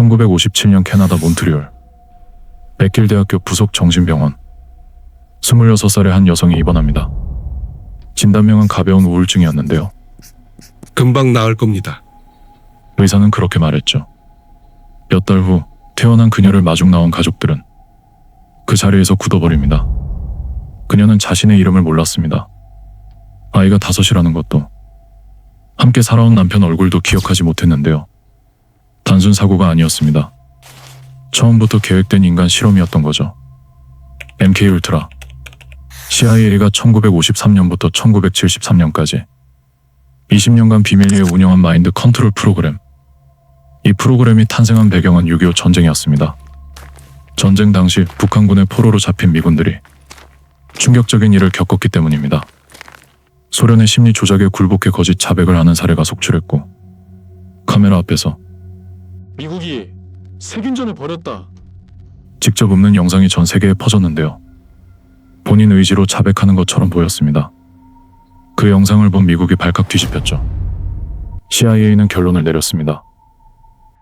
1957년 캐나다 몬트리올 맥길대학교 부속 정신병원 26살의 한 여성이 입원합니다. 진단명은 가벼운 우울증이었는데요. 금방 나을 겁니다. 의사는 그렇게 말했죠. 몇 달 후 태어난 그녀를 마중 나온 가족들은 그 자리에서 굳어버립니다. 그녀는 자신의 이름을 몰랐습니다. 아이가 5이라는 것도, 함께 살아온 남편 얼굴도 기억하지 못했는데요. 단순 사고가 아니었습니다. 처음부터 계획된 인간 실험이었던 거죠. MK 울트라. CIA가 1953년부터 1973년까지 20년간 비밀리에 운영한 마인드 컨트롤 프로그램. 이 프로그램이 탄생한 배경은 6.25 전쟁이었습니다. 전쟁 당시 북한군의 포로로 잡힌 미군들이 충격적인 일을 겪었기 때문입니다. 소련의 심리 조작에 굴복해 거짓 자백을 하는 사례가 속출했고, 카메라 앞에서 미국이 세균전을 벌였다. 직접 읊는 영상이 전 세계에 퍼졌는데요. 본인 의지로 자백하는 것처럼 보였습니다. 그 영상을 본 미국이 발칵 뒤집혔죠. CIA는 결론을 내렸습니다.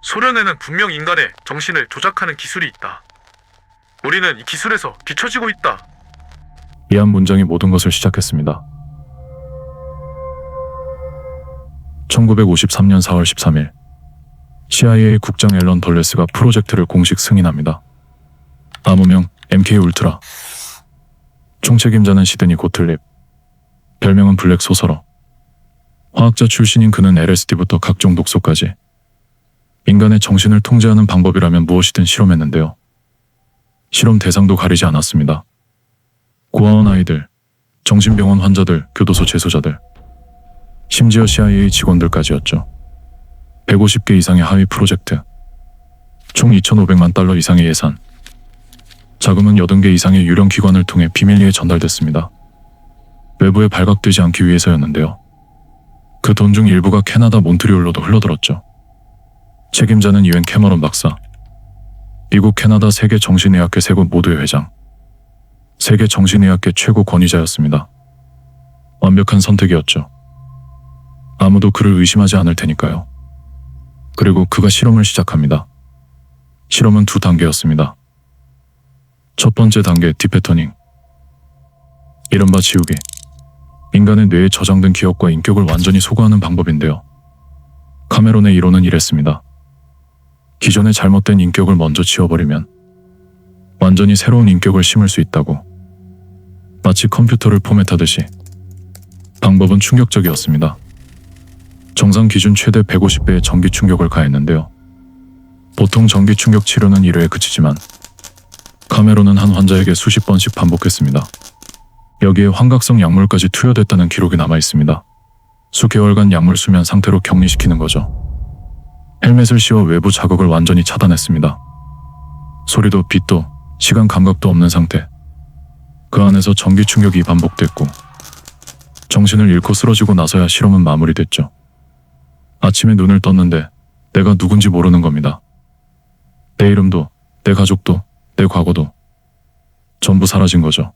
소련에는 분명 인간의 정신을 조작하는 기술이 있다. 우리는 이 기술에서 뒤처지고 있다. 이 한 문장이 모든 것을 시작했습니다. 1953년 4월 13일 CIA 국장 앨런 덜레스가 프로젝트를 공식 승인합니다. 암호명 MK 울트라. 총책임자는 시드니 고틀립. 별명은 블랙 소설어. 화학자 출신인 그는 LSD부터 각종 독소까지 인간의 정신을 통제하는 방법이라면 무엇이든 실험했는데요. 실험 대상도 가리지 않았습니다. 고아원 아이들, 정신병원 환자들, 교도소 재소자들, 심지어 CIA 직원들까지였죠. 150개 이상의 하위 프로젝트, 총 2,500만 달러 이상의 예산, 자금은 80개 이상의 유령 기관을 통해 비밀리에 전달됐습니다. 외부에 발각되지 않기 위해서였는데요. 그 돈 중 일부가 캐나다 몬트리올로도 흘러들었죠. 책임자는 이웬 캐머런 박사, 미국 캐나다 세계 정신의학회 세 곳 모두의 회장, 세계 정신의학회 최고 권위자였습니다. 완벽한 선택이었죠. 아무도 그를 의심하지 않을 테니까요. 그리고 그가 실험을 시작합니다. 실험은 2단계였습니다. 첫 번째 단계 디패터닝. 이른바 지우개. 인간의 뇌에 저장된 기억과 인격을 완전히 소거하는 방법인데요. 카메론의 이론은 이랬습니다. 기존의 잘못된 인격을 먼저 지워버리면 완전히 새로운 인격을 심을 수 있다고. 마치 컴퓨터를 포맷하듯이. 방법은 충격적이었습니다. 정상 기준 최대 150배의 전기 충격을 가했는데요. 보통 전기 충격 치료는 1회에 그치지만 카메론은 한 환자에게 수십 번씩 반복했습니다. 여기에 환각성 약물까지 투여됐다는 기록이 남아있습니다. 수개월간 약물 수면 상태로 격리시키는 거죠. 헬멧을 씌워 외부 자극을 완전히 차단했습니다. 소리도 빛도 시간 감각도 없는 상태. 그 안에서 전기 충격이 반복됐고 정신을 잃고 쓰러지고 나서야 실험은 마무리됐죠. 아침에 눈을 떴는데 내가 누군지 모르는 겁니다. 내 이름도, 내 가족도, 내 과거도 전부 사라진 거죠.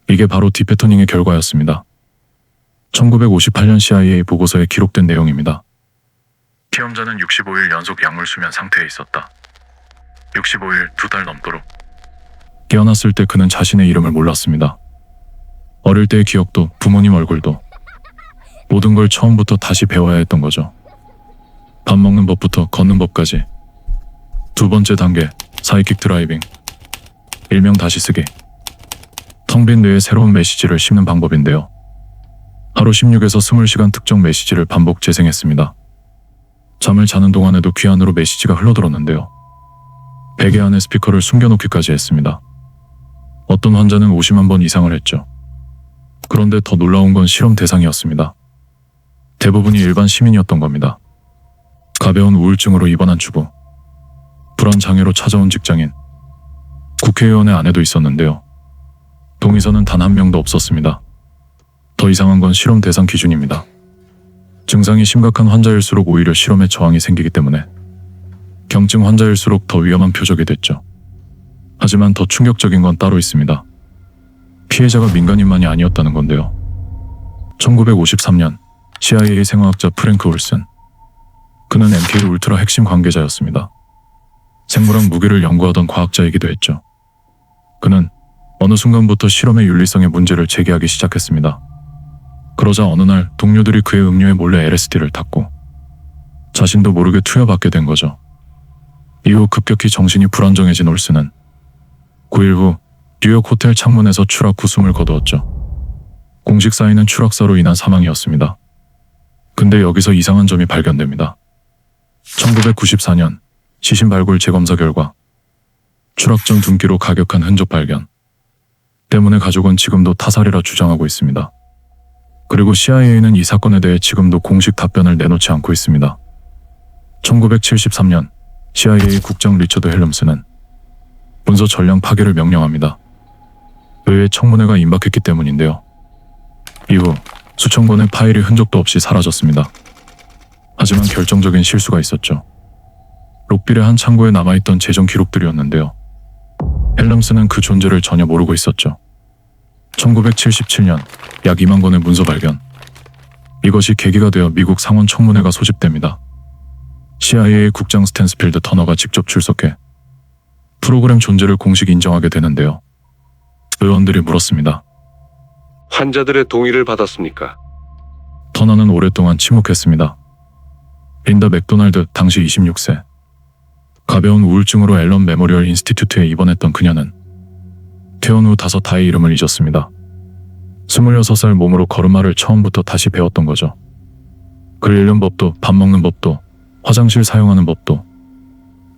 이게 바로 디패터닝의 결과였습니다. 1958년 CIA 보고서에 기록된 내용입니다. 피험자는 65일 연속 약물 수면 상태에 있었다. 65일 2달 넘도록. 깨어났을 때 그는 자신의 이름을 몰랐습니다. 어릴 때의 기억도 부모님 얼굴도 모든 걸 처음부터 다시 배워야 했던 거죠. 밥 먹는 법부터 걷는 법까지. 2번째 단계 사이킥 드라이빙. 일명 다시 쓰기. 텅 빈 뇌에 새로운 메시지를 심는 방법인데요. 하루 16에서 20시간 특정 메시지를 반복 재생했습니다. 잠을 자는 동안에도 귀 안으로 메시지가 흘러들었는데요. 베개 안에 스피커를 숨겨놓기까지 했습니다. 어떤 환자는 50만 번 이상을 했죠. 그런데 더 놀라운 건 실험 대상이었습니다. 대부분이 일반 시민이었던 겁니다. 가벼운 우울증으로 입원한 주부, 불안장애로 찾아온 직장인, 국회의원의 아내도 있었는데요. 동의서는 단 한 명도 없었습니다. 더 이상한 건 실험 대상 기준입니다. 증상이 심각한 환자일수록 오히려 실험에 저항이 생기기 때문에 경증 환자일수록 더 위험한 표적이 됐죠. 하지만 더 충격적인 건 따로 있습니다. 피해자가 민간인만이 아니었다는 건데요. 1953년 CIA 생화학자 프랭크 올슨. 그는 MK 울트라 핵심 관계자였습니다. 생물학 무기를 연구하던 과학자이기도 했죠. 그는 어느 순간부터 실험의 윤리성의 문제를 제기하기 시작했습니다. 그러자 어느 날 동료들이 그의 음료에 몰래 LSD를 탔고 자신도 모르게 투여받게 된 거죠. 이후 급격히 정신이 불안정해진 올스는 9일 후 뉴욕 호텔 창문에서 추락 후 숨을 거두었죠. 공식 사인은 추락사로 인한 사망이었습니다. 근데 여기서 이상한 점이 발견됩니다. 1994년 시신 발굴 재검사 결과 추락 전 둔기로 가격한 흔적 발견 때문에 가족은 지금도 타살이라 주장하고 있습니다. 그리고 CIA는 이 사건에 대해 지금도 공식 답변을 내놓지 않고 있습니다. 1973년 CIA 국장 리처드 헬름스는 문서 전량 파괴를 명령합니다. 의회 청문회가 임박했기 때문인데요. 이후 수천 건의 파일이 흔적도 없이 사라졌습니다. 하지만 결정적인 실수가 있었죠. 록빌의 한 창고에 남아있던 재정 기록들이었는데요. 헬름스는 그 존재를 전혀 모르고 있었죠. 1977년 약 2만 건의 문서 발견. 이것이 계기가 되어 미국 상원 청문회가 소집됩니다. CIA 국장 스탠스필드 터너가 직접 출석해 프로그램 존재를 공식 인정하게 되는데요. 의원들이 물었습니다. 환자들의 동의를 받았습니까? 터너는 오랫동안 침묵했습니다. 린다 맥도날드 당시 26세. 가벼운 우울증으로 앨런 메모리얼 인스티튜트에 입원했던 그녀는 퇴원 후 5달의 이름을 잊었습니다. 26살 몸으로 걸음마를 처음부터 다시 배웠던 거죠. 글 읽는 법도, 밥 먹는 법도, 화장실 사용하는 법도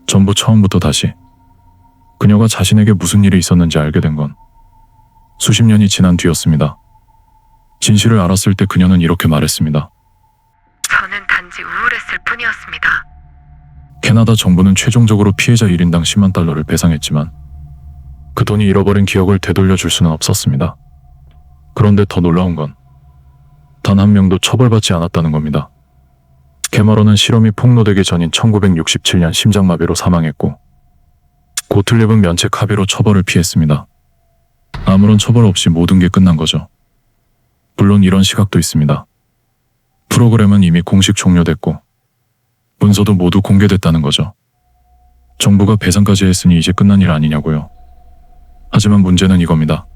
전부 처음부터 다시. 그녀가 자신에게 무슨 일이 있었는지 알게 된 건 수십 년이 지난 뒤였습니다. 진실을 알았을 때 그녀는 이렇게 말했습니다. 저는 단지 우울했을 뿐이었습니다. 캐나다 정부는 최종적으로 피해자 1인당 10만 달러를 배상했지만 그 돈이 잃어버린 기억을 되돌려줄 수는 없었습니다. 그런데 더 놀라운 건 단 한 명도 처벌받지 않았다는 겁니다. 캐머런은 실험이 폭로되기 전인 1967년 심장마비로 사망했고 고틀립은 면책 합의로 처벌을 피했습니다. 아무런 처벌 없이 모든 게 끝난 거죠. 물론 이런 시각도 있습니다. 프로그램은 이미 공식 종료됐고 문서도 모두 공개됐다는 거죠. 정부가 배상까지 했으니 이제 끝난 일 아니냐고요. 하지만 문제는 이겁니다.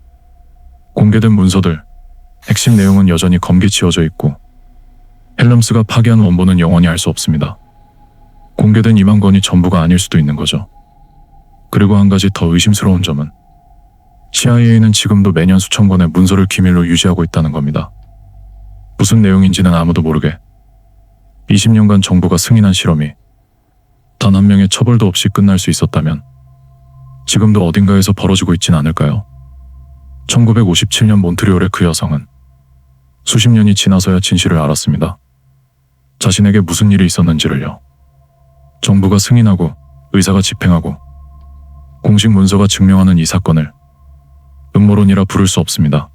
공개된 문서들, 핵심 내용은 여전히 검게 지워져 있고 헬럼스가 파괴한 원본은 영원히 알 수 없습니다. 공개된 2만 건이 전부가 아닐 수도 있는 거죠. 그리고 한 가지 더 의심스러운 점은 CIA는 지금도 매년 수천 건의 문서를 기밀로 유지하고 있다는 겁니다. 무슨 내용인지는 아무도 모르게 20년간 정부가 승인한 실험이 단 한 명의 처벌도 없이 끝날 수 있었다면 지금도 어딘가에서 벌어지고 있진 않을까요? 1957년 몬트리올의 그 여성은 수십 년이 지나서야 진실을 알았습니다. 자신에게 무슨 일이 있었는지를요. 정부가 승인하고 의사가 집행하고 공식 문서가 증명하는 이 사건을 음모론이라 부를 수 없습니다.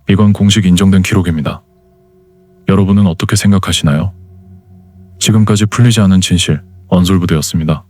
이건 공식 인정된 기록입니다. 여러분은 어떻게 생각하시나요? 지금까지 풀리지 않은 진실, 언솔브드였습니다.